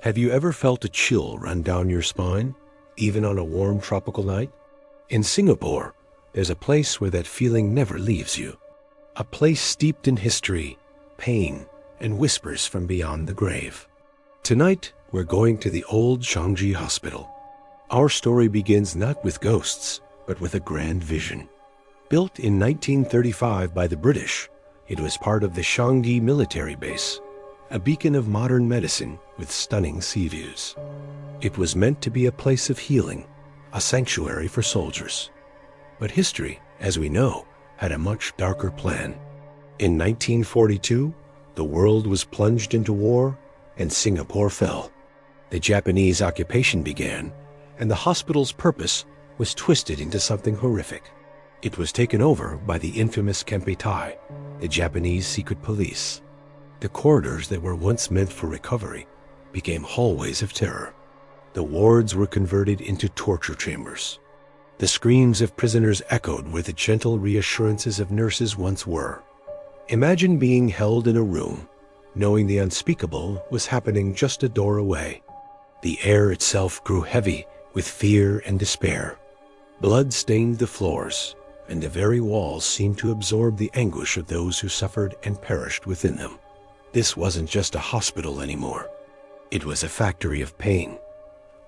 Have you ever felt a chill run down your spine, even on a warm tropical night? In Singapore, there's a place where that feeling never leaves you. A place steeped in history, pain, and whispers from beyond the grave. Tonight, we're going to the old Changi Hospital. Our story begins not with ghosts, but with a grand vision. Built in 1935 by the British, it was part of the Changi military base, a beacon of modern medicine with stunning sea views. It was meant to be a place of healing, a sanctuary for soldiers. But history, as we know, had a much darker plan. In 1942, the world was plunged into war and Singapore fell. The Japanese occupation began, and the hospital's purpose was twisted into something horrific. It was taken over by the infamous Kempeitai, the Japanese secret police. The corridors that were once meant for recovery became hallways of terror. The wards were converted into torture chambers. The screams of prisoners echoed where the gentle reassurances of nurses once were. Imagine being held in a room, knowing the unspeakable was happening just a door away. The air itself grew heavy with fear and despair. Blood stained the floors, and the very walls seemed to absorb the anguish of those who suffered and perished within them. This wasn't just a hospital anymore. It was a factory of pain.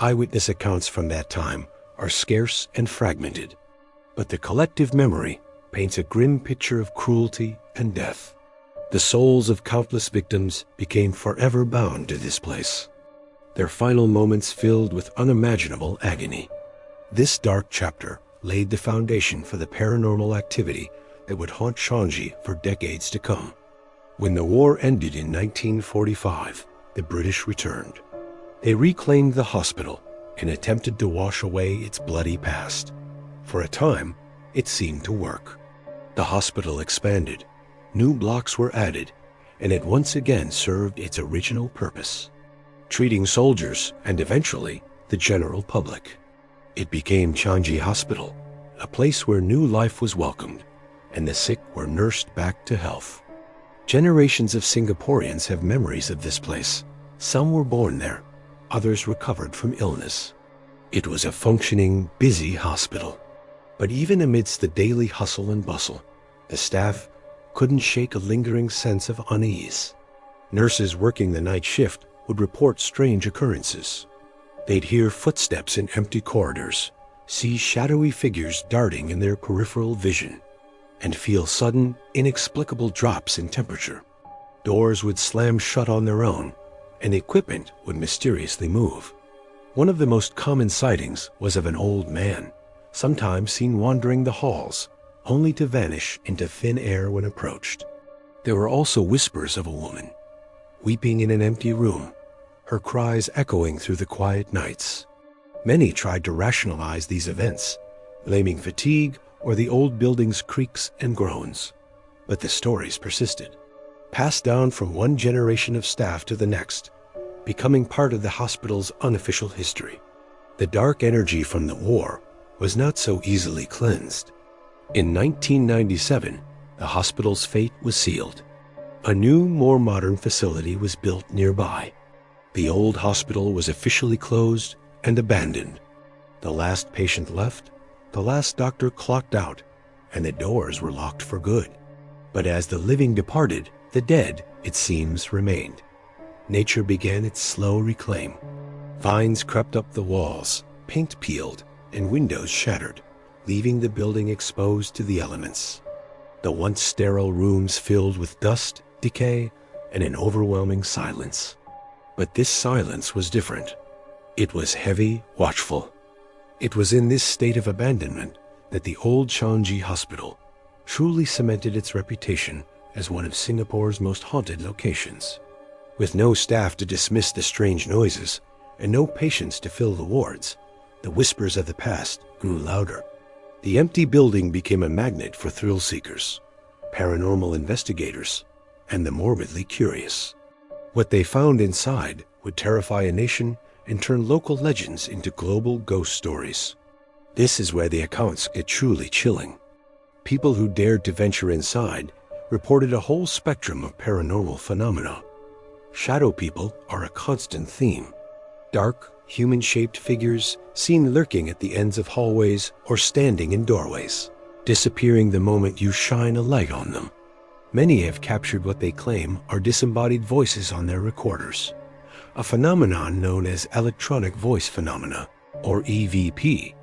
Eyewitness accounts from that time are scarce and fragmented, but the collective memory paints a grim picture of cruelty and death. The souls of countless victims became forever bound to this place, their final moments filled with unimaginable agony. This dark chapter laid the foundation for the paranormal activity that would haunt Changi for decades to come. When the war ended in 1945, the British returned. They reclaimed the hospital and attempted to wash away its bloody past. For a time, it seemed to work. The hospital expanded, new blocks were added, and it once again served its original purpose, treating soldiers and eventually the general public. It became Changi Hospital, a place where new life was welcomed and the sick were nursed back to health. Generations of Singaporeans have memories of this place. Some were born there, others recovered from illness. It was a functioning, busy hospital. But even amidst the daily hustle and bustle, the staff couldn't shake a lingering sense of unease. Nurses working the night shift would report strange occurrences. They'd hear footsteps in empty corridors, see shadowy figures darting in their peripheral vision, and feel sudden, inexplicable drops in temperature. Doors would slam shut on their own, and equipment would mysteriously move. One of the most common sightings was of an old man, sometimes seen wandering the halls, only to vanish into thin air when approached. There were also whispers of a woman, weeping in an empty room, her cries echoing through the quiet nights. Many tried to rationalize these events, blaming fatigue or the old building's creaks and groans. But the stories persisted, passed down from one generation of staff to the next, becoming part of the hospital's unofficial history. The dark energy from the war was not so easily cleansed. In 1997, the hospital's fate was sealed. A new, more modern facility was built nearby. The old hospital was officially closed and abandoned. The last patient left, the last doctor clocked out, and the doors were locked for good. But as the living departed, the dead, it seems, remained. Nature began its slow reclaim. Vines crept up the walls, paint peeled, and windows shattered, leaving the building exposed to the elements. The once sterile rooms filled with dust, decay, and an overwhelming silence. But this silence was different. It was heavy, watchful. It was in this state of abandonment that the old Changi Hospital truly cemented its reputation as one of Singapore's most haunted locations. With no staff to dismiss the strange noises and no patients to fill the wards, the whispers of the past grew louder. The empty building became a magnet for thrill seekers, paranormal investigators, and the morbidly curious. What they found inside would terrify a nation and turn local legends into global ghost stories. This is where the accounts get truly chilling. People who dared to venture inside reported a whole spectrum of paranormal phenomena. Shadow people are a constant theme. Dark, human-shaped figures seen lurking at the ends of hallways or standing in doorways, disappearing the moment you shine a light on them. Many have captured what they claim are disembodied voices on their recorders, a phenomenon known as electronic voice phenomena, or EVP.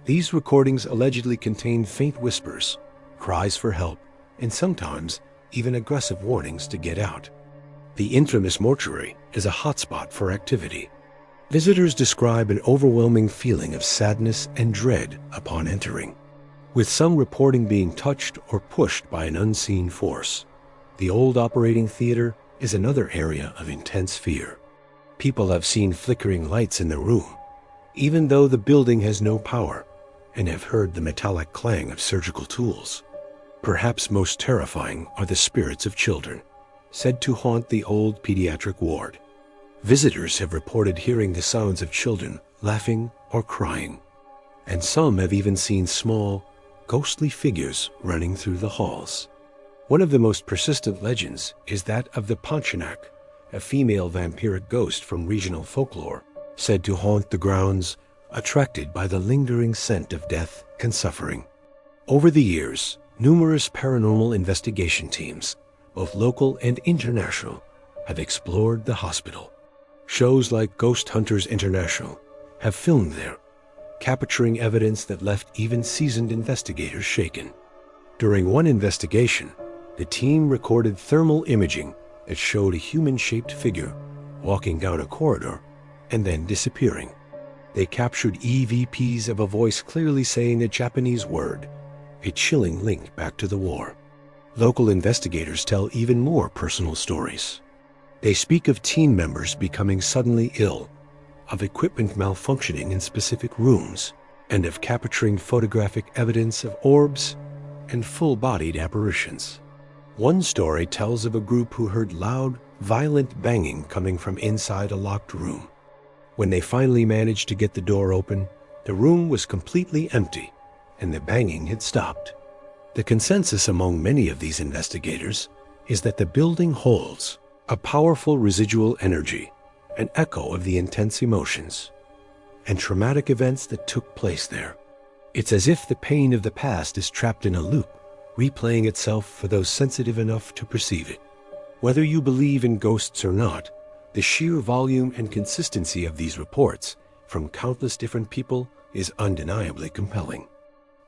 These recordings allegedly contain faint whispers, cries for help, and sometimes even aggressive warnings to get out. The infamous mortuary is a hotspot for activity. Visitors describe an overwhelming feeling of sadness and dread upon entering, with some reporting being touched or pushed by an unseen force. The old operating theater is another area of intense fear. People have seen flickering lights in the room, even though the building has no power, and have heard the metallic clang of surgical tools. Perhaps most terrifying are the spirits of children, said to haunt the old pediatric ward. Visitors have reported hearing the sounds of children laughing or crying, and some have even seen small, ghostly figures running through the halls. One of the most persistent legends is that of the Pontianak, a female vampiric ghost from regional folklore, said to haunt the grounds, attracted by the lingering scent of death and suffering. Over the years, numerous paranormal investigation teams, both local and international, have explored the hospital. Shows like Ghost Hunters International have filmed there, capturing evidence that left even seasoned investigators shaken. During one investigation, the team recorded thermal imaging that showed a human-shaped figure walking down a corridor and then disappearing. They captured EVPs of a voice clearly saying a Japanese word, a chilling link back to the war. Local investigators tell even more personal stories. They speak of team members becoming suddenly ill, of equipment malfunctioning in specific rooms, and of capturing photographic evidence of orbs and full-bodied apparitions. One story tells of a group who heard loud, violent banging coming from inside a locked room. When they finally managed to get the door open, the room was completely empty, and the banging had stopped. The consensus among many of these investigators is that the building holds a powerful residual energy, an echo of the intense emotions and traumatic events that took place there. It's as if the pain of the past is trapped in a loop, replaying itself for those sensitive enough to perceive it. Whether you believe in ghosts or not, the sheer volume and consistency of these reports from countless different people is undeniably compelling.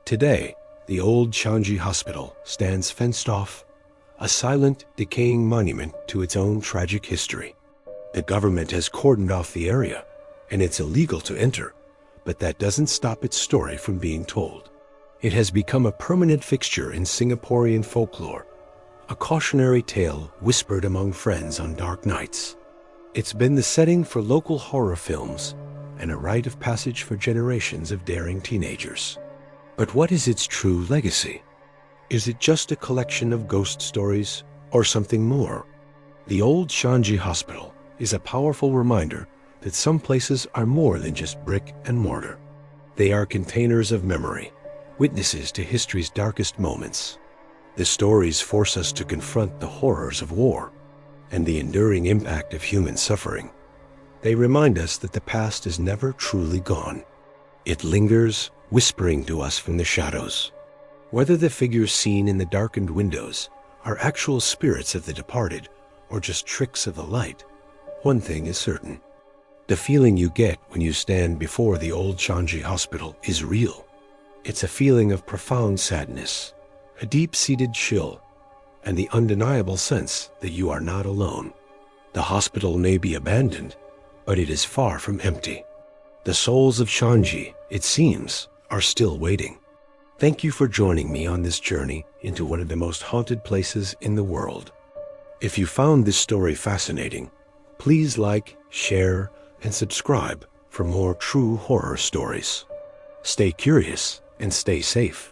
Today, the old Changi Hospital stands fenced off, a silent, decaying monument to its own tragic history. The government has cordoned off the area, and it's illegal to enter, but that doesn't stop its story from being told. It has become a permanent fixture in Singaporean folklore, a cautionary tale whispered among friends on dark nights. It's been the setting for local horror films and a rite of passage for generations of daring teenagers. But what is its true legacy? Is it just a collection of ghost stories or something more? The old Changi Hospital is a powerful reminder that some places are more than just brick and mortar. They are containers of memory, witnesses to history's darkest moments. The stories force us to confront the horrors of war and the enduring impact of human suffering. They remind us that the past is never truly gone. It lingers, whispering to us from the shadows. Whether the figures seen in the darkened windows are actual spirits of the departed or just tricks of the light, one thing is certain. The feeling you get when you stand before the old Changi Hospital is real. It's a feeling of profound sadness, a deep-seated chill, and the undeniable sense that you are not alone. The hospital may be abandoned, but it is far from empty. The souls of Changi, it seems, are still waiting. Thank you for joining me on this journey into one of the most haunted places in the world. If you found this story fascinating, please like, share, and subscribe for more true horror stories. Stay curious and stay safe.